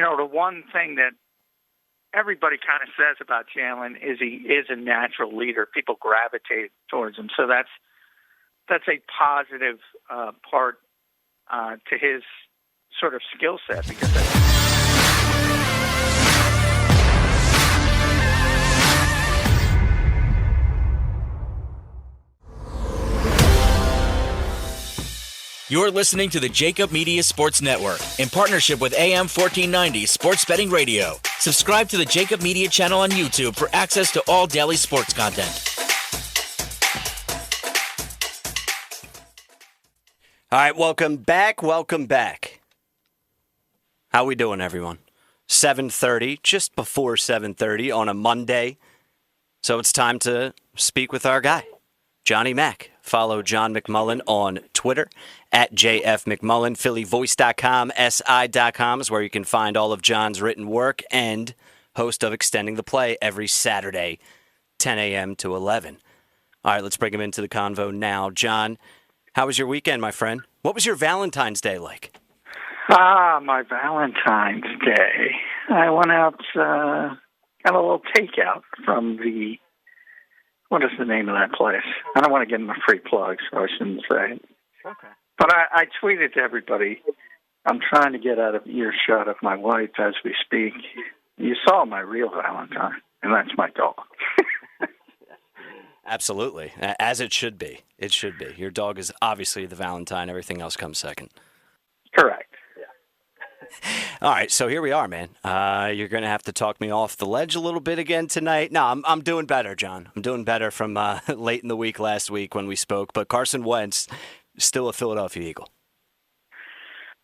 The one thing that everybody kind of says about Jalen is he is a natural leader. People gravitate towards him. So that's a positive part to his sort of skill set. Because You're listening to the JAKIB Media Sports Network in partnership with AM 1490 Sports Betting Radio. Subscribe to the JAKIB Media channel on YouTube for access to all daily sports content. All right, welcome back. How we doing, everyone? 7:30, just before 7:30 on a Monday. So it's time to speak with our guy, Johnny Mac. Follow John McMullen on Twitter at JF McMullen. PhillyVoice.com, SI.com is where you can find all of John's written work, and host of Extending the Play every Saturday, 10 a.m. to 11. All right, let's bring him into the convo now. John, how was your weekend, my friend? What was your Valentine's Day like? My Valentine's Day. I went out, got a little takeout from what is the name of that place? I don't want to give them a free plug, so I shouldn't say it. Okay. But I tweeted to everybody, I'm trying to get out of earshot of my wife as we speak. You saw my real Valentine, and that's my dog. Absolutely, as it should be. It should be. Your dog is obviously the Valentine. Everything else comes second. Correct. All right, so here we are, man. You're going to have to talk me off the ledge a little bit again tonight. No, I'm doing better, John. I'm doing better from late in the week last week when we spoke. But Carson Wentz, still a Philadelphia Eagle.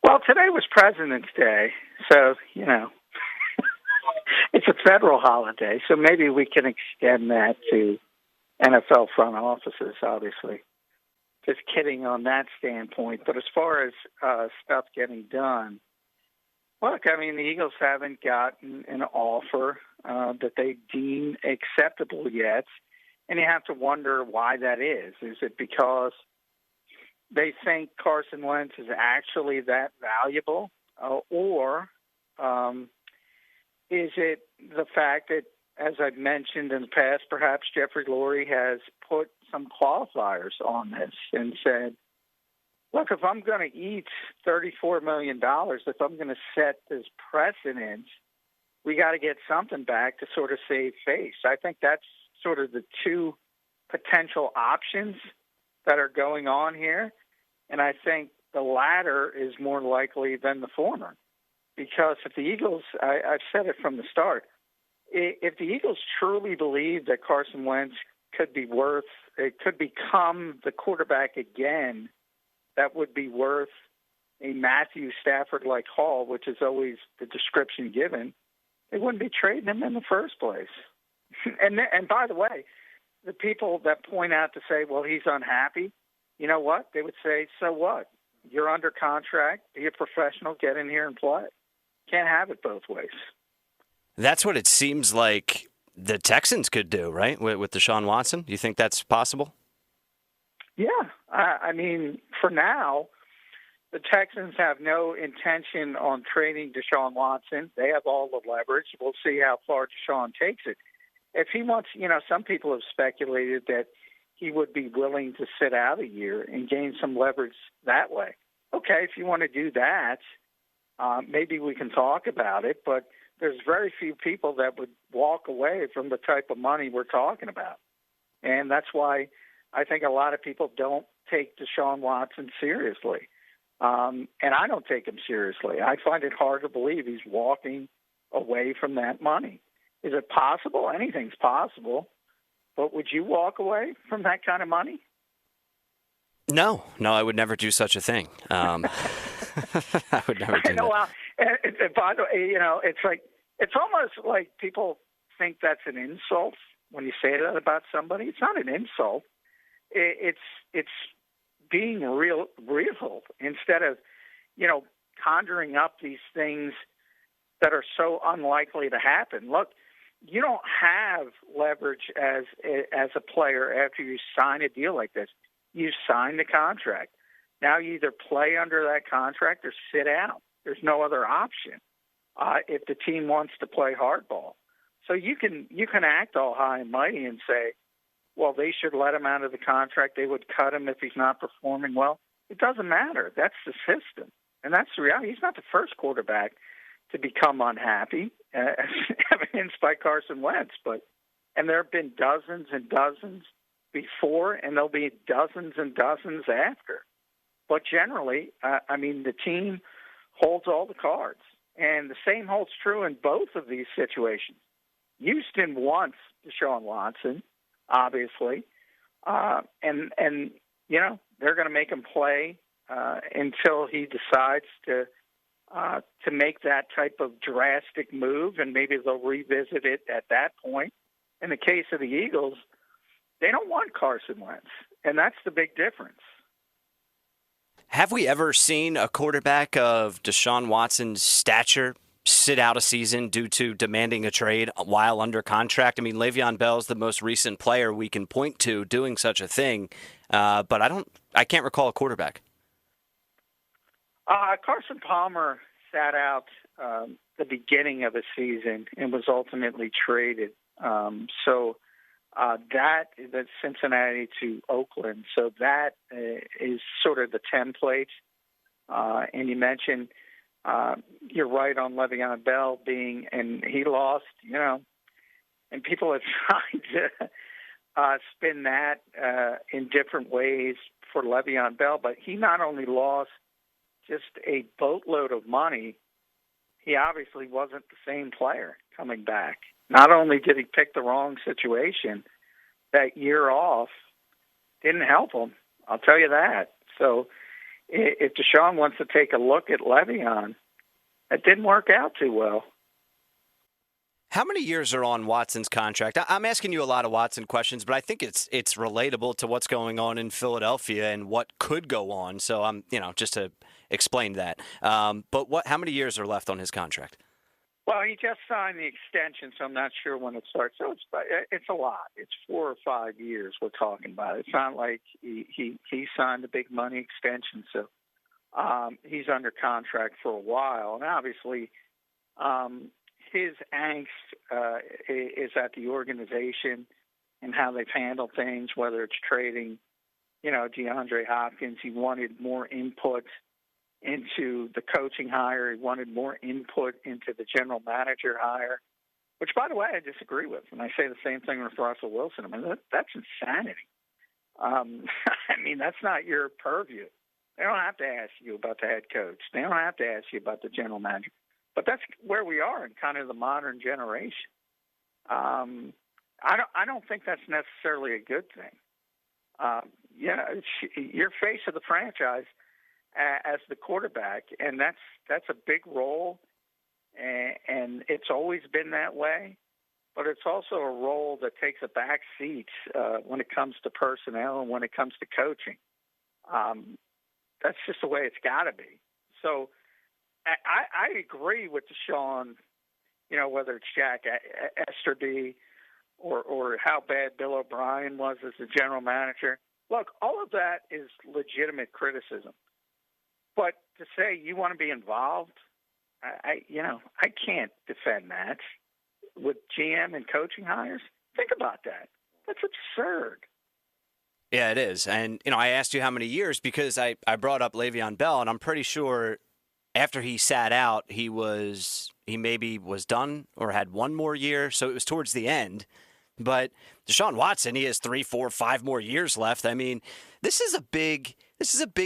Well, today was President's Day, so, it's a federal holiday, so maybe we can extend that to NFL front offices, obviously. Just kidding on that standpoint. But as far as stuff getting done, look, I mean, the Eagles haven't gotten an offer that they deem acceptable yet, and you have to wonder why that is. Is it because they think Carson Wentz is actually that valuable, or is it the fact that, as I've mentioned in the past, perhaps Jeffrey Lurie has put some qualifiers on this and said, look, if I'm going to eat $34 million, if I'm going to set this precedent, we got to get something back to sort of save face. I think that's sort of the two potential options that are going on here. And I think the latter is more likely than the former. Because if the Eagles, I've said it from the start, if the Eagles truly believe that Carson Wentz could become the quarterback again, that would be worth a Matthew Stafford-like haul, which is always the description given, they wouldn't be trading him in the first place. And by the way, the people that point out to say, well, he's unhappy, you know what? They would say, so what? You're under contract. Be a professional. Get in here and play. Can't have it both ways. That's what it seems like the Texans could do, right, with Deshaun Watson? Do you think that's possible? Yeah. I mean, for now, the Texans have no intention on trading Deshaun Watson. They have all the leverage. We'll see how far Deshaun takes it. If he wants, some people have speculated that he would be willing to sit out a year and gain some leverage that way. Okay, if you want to do that, maybe we can talk about it, but there's very few people that would walk away from the type of money we're talking about. And that's why I think a lot of people don't take Deshaun Watson seriously. And I don't take him seriously. I find it hard to believe he's walking away from that money. Is it possible? Anything's possible. But would you walk away from that kind of money? No, I would never do such a thing. I would never do that. Well, by the way, it's almost like people think that's an insult when you say that about somebody. It's not an insult. It's being real instead of, conjuring up these things that are so unlikely to happen. Look, you don't have leverage as a player after you sign a deal like this. You sign the contract. Now you either play under that contract or sit out. There's no other option. if the team wants to play hardball. So you can act all high and mighty and say, well, they should let him out of the contract. They would cut him if he's not performing well. It doesn't matter. That's the system. And that's the reality. He's not the first quarterback to become unhappy, as evidenced by Carson Wentz. And there have been dozens and dozens before, and there'll be dozens and dozens after. But generally, the team holds all the cards. And the same holds true in both of these situations. Houston wants Deshaun Watson, obviously, and they're going to make him play until he decides to make that type of drastic move, and maybe they'll revisit it at that point. In the case of the Eagles, they don't want Carson Wentz, and that's the big difference. Have we ever seen a quarterback of Deshaun Watson's stature sit out a season due to demanding a trade while under contract? I mean, LeVeon Bell is the most recent player we can point to doing such a thing, but I can't recall a quarterback. Carson Palmer sat out the beginning of a season and was ultimately traded. That's Cincinnati to Oakland. So that is sort of the template. And you mentioned you're right on Le'Veon Bell and he lost, and people have tried to spin that in different ways for Le'Veon Bell, but he not only lost just a boatload of money, he obviously wasn't the same player coming back. Not only did he pick the wrong situation, that year off didn't help him. I'll tell you that. So if Deshaun wants to take a look at Le'Veon, it didn't work out too well. How many years are on Watson's contract? I'm asking you a lot of Watson questions, but I think it's relatable to what's going on in Philadelphia and what could go on. So I'm, just to explain that. But how many years are left on his contract? Well, he just signed the extension, so I'm not sure when it starts. So it's a lot. It's 4 or 5 years we're talking about. It's not like he signed a big money extension, so he's under contract for a while. And obviously, his angst is at the organization and how they've handled things, whether it's trading, DeAndre Hopkins. He wanted more input into the coaching hire. He wanted more input into the general manager hire, which, by the way, I disagree with. And I say the same thing with Russell Wilson. I mean, that's insanity. That's not your purview. They don't have to ask you about the head coach. They don't have to ask you about the general manager. But that's where we are in kind of the modern generation. I don't think that's necessarily a good thing. You're face of the franchise as the quarterback, and that's a big role, and it's always been that way. But it's also a role that takes a back seat when it comes to personnel and when it comes to coaching. That's just the way it's got to be. So I agree with Deshaun, whether it's Jack Easterby or how bad Bill O'Brien was as the general manager. Look, all of that is legitimate criticism. But to say you want to be involved, I can't defend that with GM and coaching hires. Think about that. That's absurd. Yeah, it is. And, I asked you how many years because I brought up Le'Veon Bell, and I'm pretty sure after he sat out, he maybe was done or had one more year. So it was towards the end. But Deshaun Watson, he has 3, 4, 5 more years left. I mean, this is a big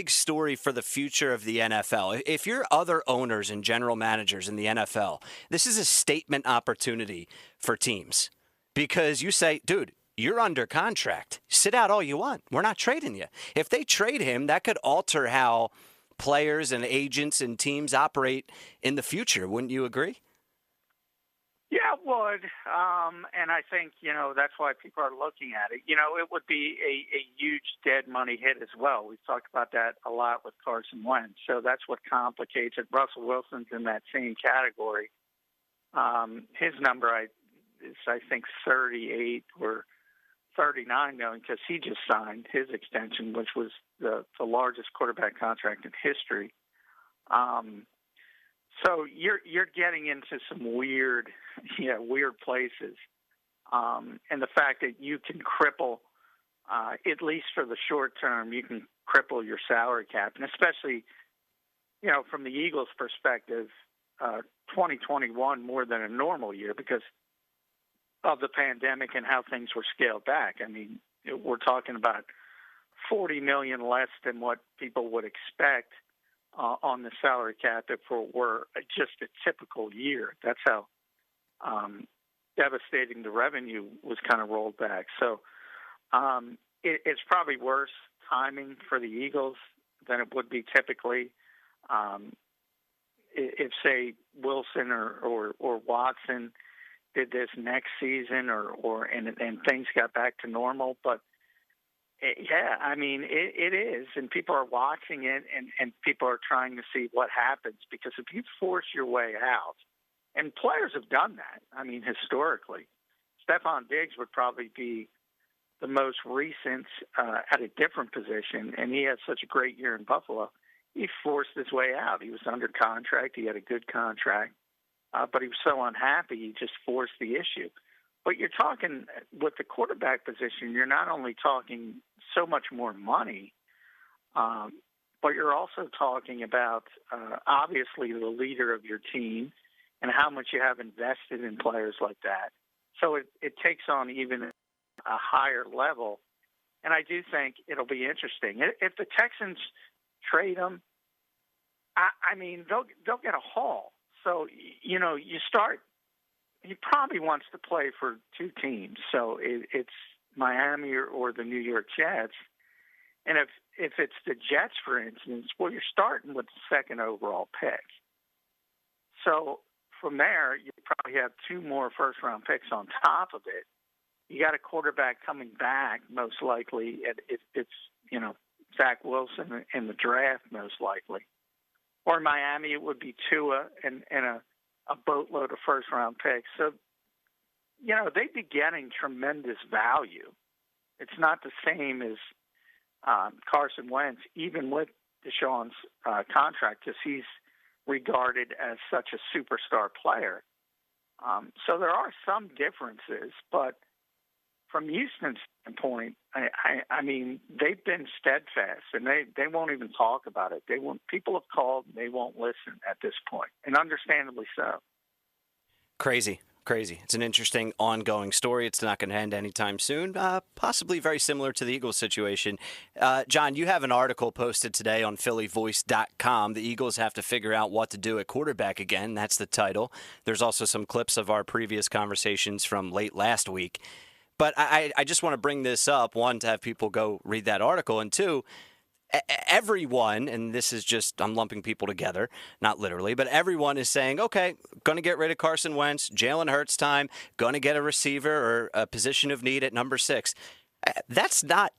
story for the future of the NFL. If you're other owners and general managers in the NFL, this is a statement opportunity for teams because you say, dude, you're under contract. Sit out all you want. We're not trading you. If they trade him, that could alter how players and agents and teams operate in the future. Wouldn't you agree? Yeah, it would. And I think, that's why people are looking at it. It would be a huge dead money hit as well. We've talked about that a lot with Carson Wentz. So that's what complicates it. Russell Wilson's in that same category. His number is, I think, 38 or 39 million because he just signed his extension, which was the largest quarterback contract in history. So you're getting into some weird places, and the fact that you can cripple, at least for the short term, you can cripple your salary cap, and especially, from the Eagles' perspective, 2021 more than a normal year because of the pandemic and how things were scaled back. I mean, we're talking about $40 million less than what people would expect on the salary cap if it were just a typical year. That's how devastating the revenue was kind of rolled back. So it's probably worse timing for the Eagles than it would be typically. If, say, Wilson or Watson did this next season and things got back to normal. But, I mean, it is, and people are watching it, and people are trying to see what happens, because if you force your way out, and players have done that, I mean, historically, Stephon Diggs would probably be the most recent at a different position, and he had such a great year in Buffalo. He forced his way out. He was under contract. He had a good contract, but he was so unhappy, he just forced the issue. But you're talking with the quarterback position, you're not only talking so much more money, but you're also talking about obviously the leader of your team and how much you have invested in players like that. So it takes on even a higher level. And I do think it'll be interesting. If the Texans trade him, I mean, they'll get a haul. So, you start. He probably wants to play for two teams. So it's Miami or the New York Jets. And if it's the Jets, for instance, well, you're starting with the second overall pick. So from there, you probably have two more first-round picks on top of it. You got a quarterback coming back, most likely. It's Zach Wilson in the draft, most likely. Or Miami, it would be Tua and a boatload of first-round picks. So, they'd be getting tremendous value. It's not the same as Carson Wentz, even with Deshaun's contract, because he's regarded as such a superstar player. So there are some differences, but from Houston's standpoint, I mean, they've been steadfast, and they won't even talk about it. People have called, and they won't listen at this point, and understandably so. Crazy. It's an interesting ongoing story. It's not going to end anytime soon, possibly very similar to the Eagles situation. John, you have an article posted today on phillyvoice.com. The Eagles have to figure out what to do at quarterback again. That's the title. There's also some clips of our previous conversations from late last week. But I just want to bring this up, one, to have people go read that article, and two, everyone, and this is just, I'm lumping people together, not literally, but everyone is saying, okay, going to get rid of Carson Wentz, Jalen Hurts time, going to get a receiver or a position of need at number 6. That's not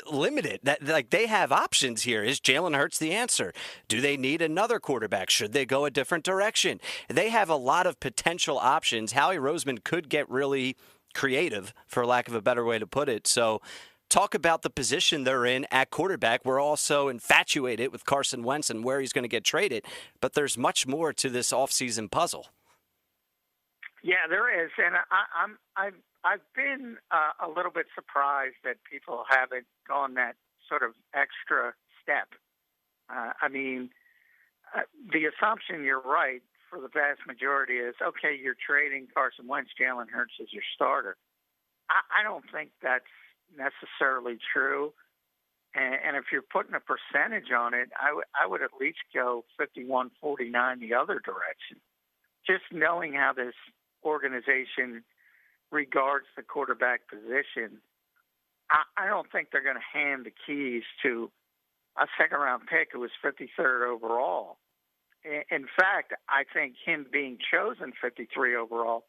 limited. They have options here. Is Jalen Hurts the answer? Do they need another quarterback? Should they go a different direction? They have a lot of potential options. Howie Roseman could get really creative, for lack of a better way to put it. So talk about the position they're in at quarterback. We're also infatuated with Carson Wentz and where he's going to get traded, but there's much more to this offseason puzzle. Yeah, there is, and I've been a little bit surprised that people haven't gone that sort of extra step. I mean, the assumption, you're right, for the vast majority is, okay, you're trading Carson Wentz, Jalen Hurts as your starter. I don't think that's necessarily true. And if you're putting a percentage on it, I would at least go 51-49 the other direction. Just knowing how this organization regards the quarterback position, I don't think they're going to hand the keys to a second-round pick who was 53rd overall. In fact, I think him being chosen 53 overall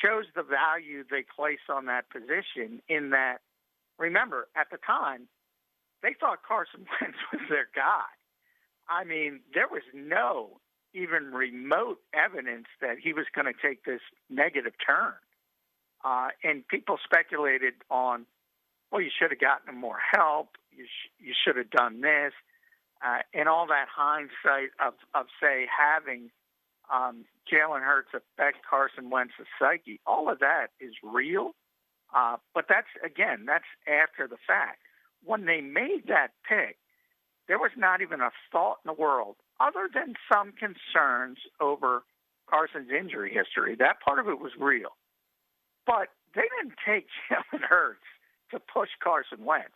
shows the value they place on that position, in that, remember, at the time, they thought Carson Wentz was their guy. I mean, there was no even remote evidence that he was going to take this negative turn. And people speculated on, well, you should have gotten him more help. You should have done this. And all that hindsight of, say, having Jalen Hurts affect Carson Wentz's psyche. All of that is real, but that's after the fact. When they made that pick, there was not even a thought in the world, other than some concerns over Carson's injury history. That part of it was real. But they didn't take Jalen Hurts to push Carson Wentz.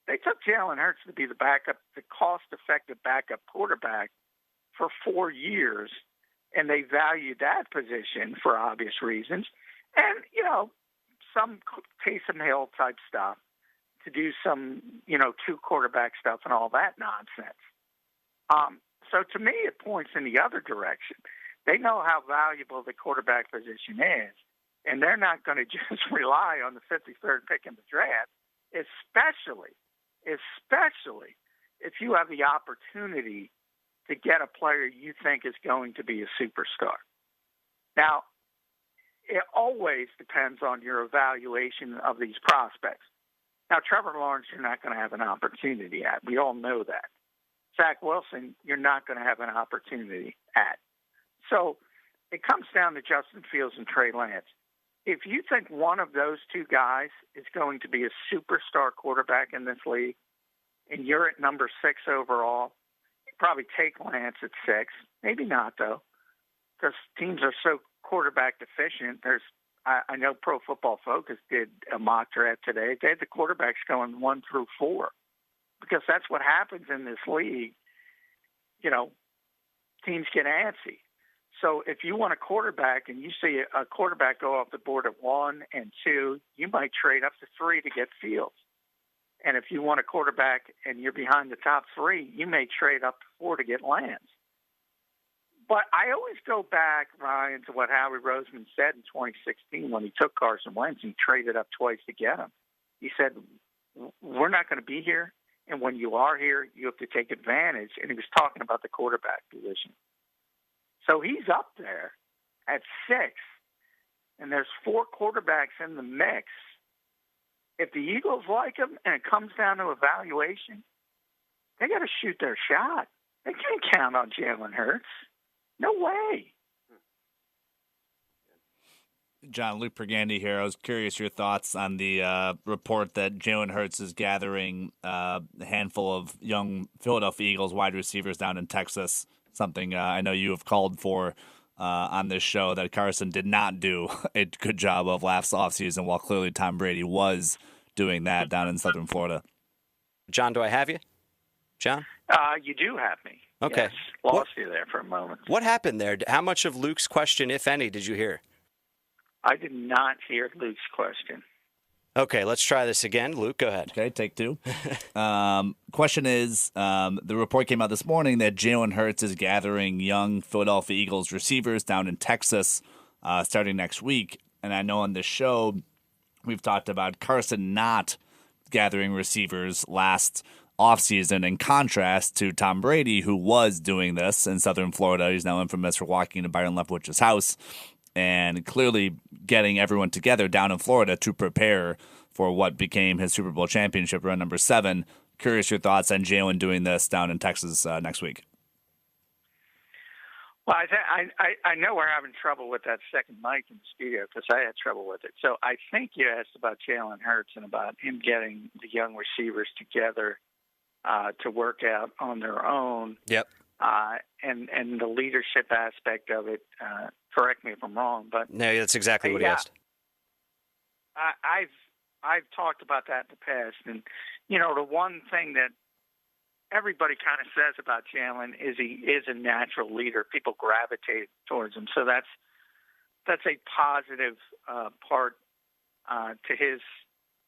They took Jalen Hurts to be the backup, the cost-effective backup quarterback for 4 years, and they valued that position for obvious reasons. And, some Taysom Hill type stuff to do some, two quarterback stuff and all that nonsense. So to me, it points in the other direction. They know how valuable the quarterback position is, and they're not going to just rely on the 53rd pick in the draft, especially if you have the opportunity to get a player you think is going to be a superstar. Now, it always depends on your evaluation of these prospects. Now, Trevor Lawrence, you're not going to have an opportunity at. We all know that. Zach Wilson, you're not going to have an opportunity at. So it comes down to Justin Fields and Trey Lance. If you think one of those two guys is going to be a superstar quarterback in this league, and you're at number 6 overall, you probably take Lance at 6. Maybe not, though, because teams are so quarterback deficient. I know Pro Football Focus did a mock draft today. They had the quarterbacks going 1 through 4 because that's what happens in this league. Teams get antsy. So if you want a quarterback and you see a quarterback go off the board at 1 and 2, you might trade up to 3 to get Fields. And if you want a quarterback and you're behind the top 3, you may trade up to 4 to get Lance. But I always go back, Ryan, to what Howie Roseman said in 2016 when he took Carson Wentz and traded up twice to get him. He said, we're not going to be here, and when you are here, you have to take advantage. And he was talking about the quarterback position. So he's up there at 6, and there's 4 quarterbacks in the mix. If the Eagles like him and it comes down to evaluation, they got to shoot their shot. They can't count on Jalen Hurts. No way. John, Luke Pergandy here. I was curious your thoughts on the report that Jalen Hurts is gathering a handful of young Philadelphia Eagles wide receivers down in Texas, something I know you have called for on this show that Carson did not do a good job of last offseason, while clearly Tom Brady was doing that down in Southern Florida. John, do I have you? John? You do have me. Okay. Yes, lost you there for a moment. What happened there? How much of Luke's question, if any, did you hear? I did not hear Luke's question. Okay, let's try this again. Luke, go ahead. Okay, take 2. Question is, the report came out this morning that Jalen Hurts is gathering young Philadelphia Eagles receivers down in Texas starting next week. And I know on this show we've talked about Carson not gathering receivers last offseason, in contrast to Tom Brady, who was doing this in Southern Florida. He's now infamous for walking into Byron Leftwich's house and clearly getting everyone together down in Florida to prepare for what became his Super Bowl championship run number 7. Curious your thoughts on Jalen doing this down in Texas next week. Well, I know we're having trouble with that second mic in the studio because I had trouble with it. So I think you asked about Jalen Hurts and about him getting the young receivers together to work out on their own. Yep. And the leadership aspect of it. Correct me if I'm wrong, but no, that's exactly what he asked. I've talked about that in the past, and the one thing that everybody kind of says about Jalen is he is a natural leader. People gravitate towards him, so that's a positive part to his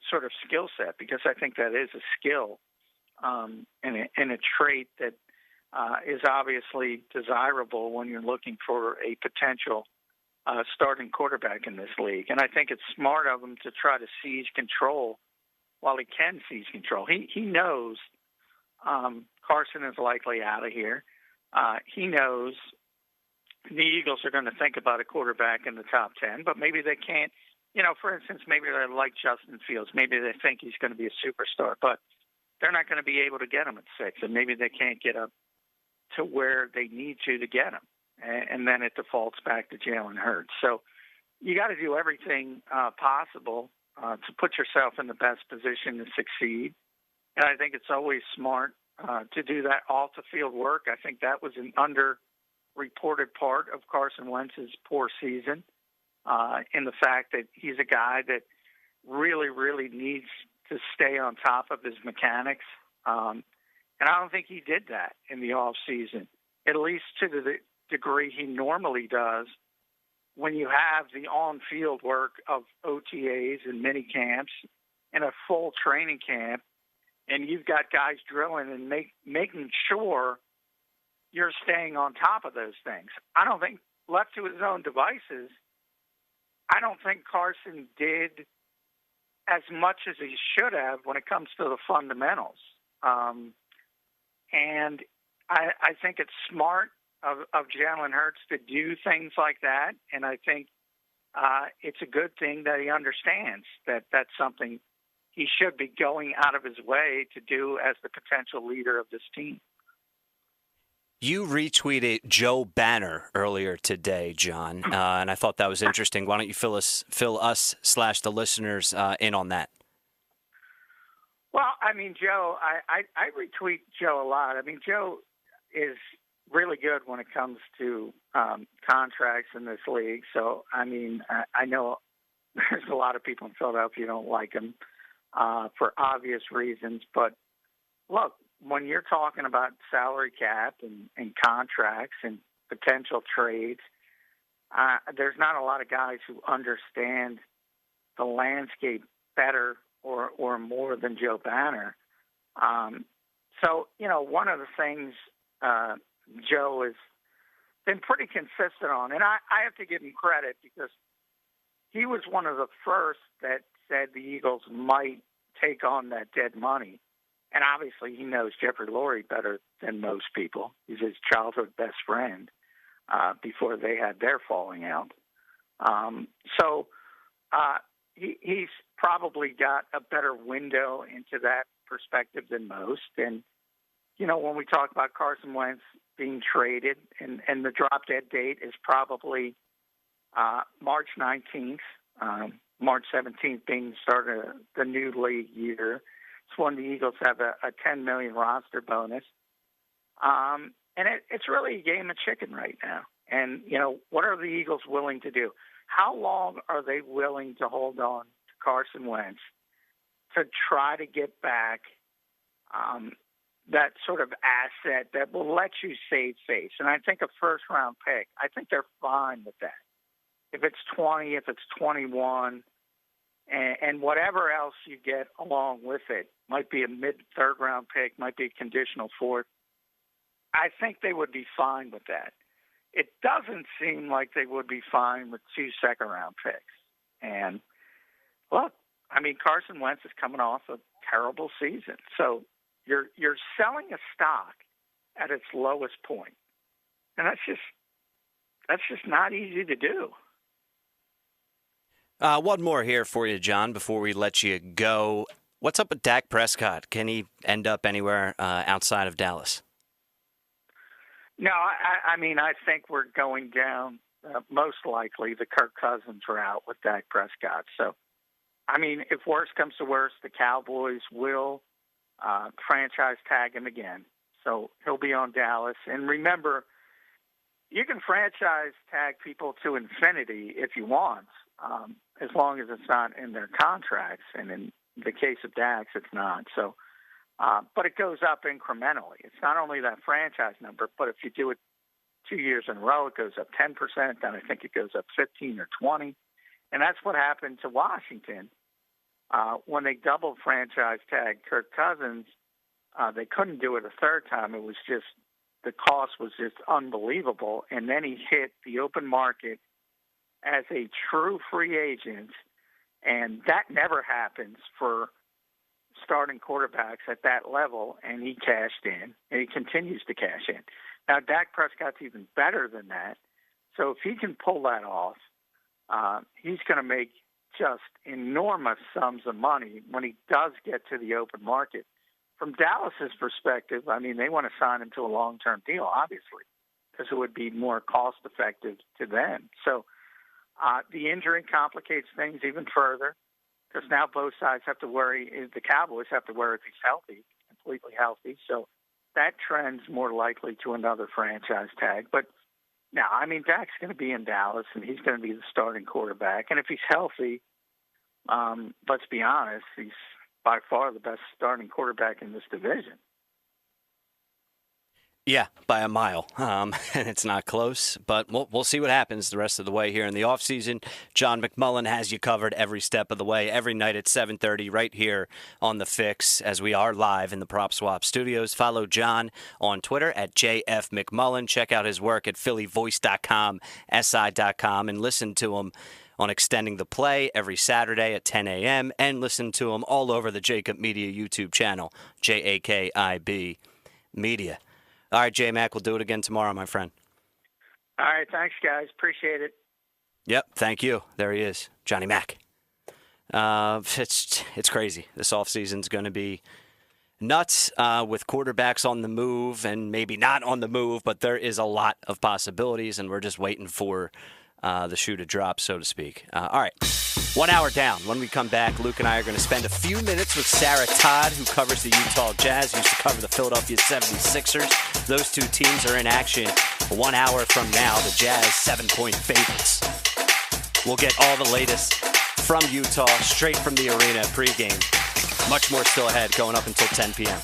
sort of skill set, because I think that is a skill and a trait that is obviously desirable when you're looking for a potential starting quarterback in this league. And I think it's smart of him to try to seize control while he can seize control. He knows Carson is likely out of here. He knows the Eagles are going to think about a quarterback in the top 10, but maybe they can't. For instance, maybe they like Justin Fields. Maybe they think he's going to be a superstar, but they're not going to be able to get him at 6, and maybe they can't get up to where they need to get him. and then it defaults back to Jalen Hurts. So you got to do everything possible to put yourself in the best position to succeed. And I think it's always smart to do that off-the-field work. I think that was an underreported part of Carson Wentz's poor season, in the fact that he's a guy that really, really needs to stay on top of his mechanics. And I don't think he did that in the offseason, at least to the degree he normally does when you have the on-field work of OTAs and mini camps and a full training camp, and you've got guys drilling and making sure you're staying on top of those things. I don't think, left to his own devices, I don't think Carson did as much as he should have when it comes to the fundamentals. And I think it's smart of Jalen Hurts to do things like that, and I think it's a good thing that he understands that that's something he should be going out of his way to do as the potential leader of this team. You retweeted Joe Banner earlier today, John, and I thought that was interesting. Why don't you fill us / the listeners in on that? Well, I mean, Joe, I retweet Joe a lot. I mean, Joe is really good when it comes to contracts in this league. So, I mean, I know there's a lot of people in Philadelphia who don't like him for obvious reasons. But, look, when you're talking about salary cap and contracts and potential trades, there's not a lot of guys who understand the landscape better or more than Joe Banner. So, you know, one of the things Joe has been pretty consistent on, and I have to give him credit because he was one of the first that said the Eagles might take on that dead money. And obviously he knows Jeffrey Lurie better than most people. He's his childhood best friend before they had their falling out. He's probably got a better window into that perspective than most. And, you know, when we talk about Carson Wentz being traded and the drop-dead date is probably March 19th, March 17th being the start of the new league year. It's when the Eagles have a $10 million roster bonus. And it's really a game of chicken right now. And, you know, what are the Eagles willing to do? How long are they willing to hold on to Carson Wentz to try to get back that sort of asset that will let you save face? And I think a first-round pick, I think they're fine with that. If it's 20, if it's 21, and whatever else you get along with it, might be a mid-third round pick, might be a conditional fourth, I think they would be fine with that. It doesn't seem like they would be fine with 2 second-round picks. And, look, I mean, Carson Wentz is coming off a terrible season. So you're selling a stock at its lowest point. And that's just not easy to do. One more here for you, John, before we let you go. What's up with Dak Prescott? Can he end up anywhere outside of Dallas? No, I mean, I think we're going down most likely the Kirk Cousins route with Dak Prescott. So, I mean, if worse comes to worse, the Cowboys will franchise tag him again. So he'll be on Dallas. And remember, you can franchise tag people to infinity if you want, as long as it's not in their contracts. And in the case of Dax, it's not. So, but it goes up incrementally. It's not only that franchise number, but if you do it 2 years in a row, it goes up 10%. Then I think it goes up 15 or 20. And that's what happened to Washington. When they double franchise tag Kirk Cousins, they couldn't do it a third time. It was just, the cost was just unbelievable. And then he hit the open market as a true free agent. And that never happens for starting quarterbacks at that level. And he cashed in, and he continues to cash in. Now, Dak Prescott's even better than that. So if he can pull that off, he's going to make just enormous sums of money when he does get to the open market. From Dallas's perspective, I mean, they want to sign him to a long-term deal, obviously, because it would be more cost effective to them. So the injury complicates things even further, because now both sides have to worry. The Cowboys have to worry if he's healthy, completely healthy. So that trend's more likely to another franchise tag. But now, I mean, Dak's going to be in Dallas, and he's going to be the starting quarterback. And if he's healthy, let's be honest, he's by far the best starting quarterback in this division. Yeah, by a mile. And it's not close, but we'll see what happens the rest of the way here in the offseason. John McMullen has you covered every step of the way, every night at 7:30 right here on The Fix, as we are live in the Prop Swap studios. Follow John on Twitter at JFMcMullen. Check out his work at phillyvoice.com, si.com, and listen to him on Extending the Play every Saturday at 10 a.m. and listen to him all over the JAKIB Media YouTube channel, JAKIB Media. All right, J-Mac, we'll do it again tomorrow, my friend. All right, thanks, guys. Appreciate it. Yep, thank you. There he is, Johnny Mac. It's crazy. This offseason's going to be nuts with quarterbacks on the move and maybe not on the move, but there is a lot of possibilities, and we're just waiting for the shoe to drop, so to speak. All right, 1 hour down. When we come back, Luke and I are going to spend a few minutes with Sarah Todd, who covers the Utah Jazz, used to cover the Philadelphia 76ers. Those two teams are in action 1 hour from now. The Jazz 7-point favorites. We'll get all the latest from Utah, straight from the arena pregame. Much more still ahead, going up until 10 p.m.